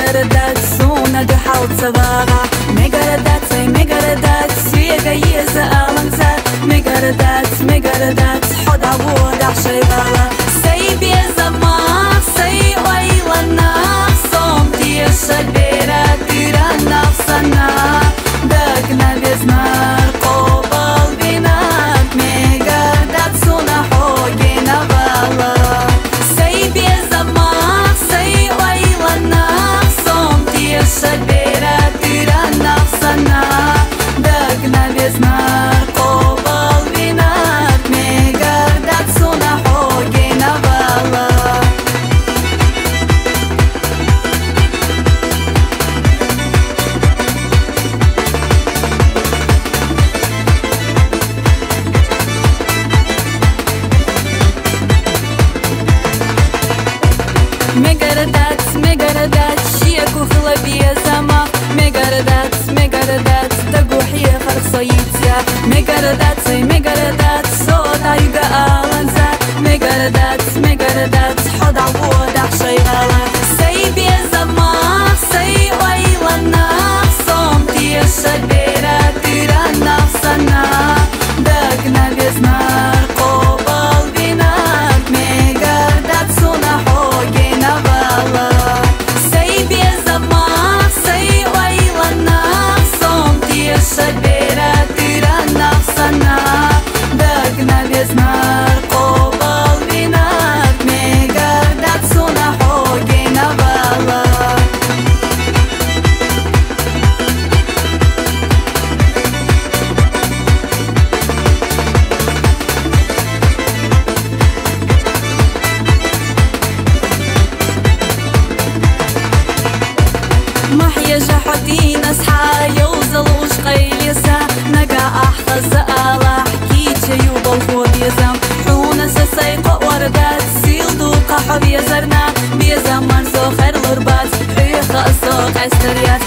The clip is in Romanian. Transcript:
Megaradać suna de halca vaga Megaradać ay megaradać Suyega yeza alanza Megaradać Hoda voda shayvala Say beza ma Say oylana Som tiesha bera Tira nafsana Dagna beznar Qobal binat Megaradać suna hogena vala Say beza ma Say oylana Som tiesha bera Tira nafsana Dagna beznar Qobal binat Megaradać suna hogena vala Megaradać Sheku khilabia zama Megaradać Daguhia kharsoyitya Megaradać Soda yuga alanza Megaradać Hoda voda shayvala Say beza ma Say oylana Som tiesha bera Tira nafsana Dagna beznar Qobal binat Megaradać suna hogena vala Say beza ma Say oylana Som tiesha bera Tira nafsana Dagna beznar Qobal binat Megaradać suna hogena vala محيا جحدين أصحى يوزل وشقيليسا نقا أحفظ آلا حكيتش يوبل خود يزم حونا سسيق وردات سيل دوقا حب يزرنا بيزم مرزو خير الغربات حيخ أسوق عستريات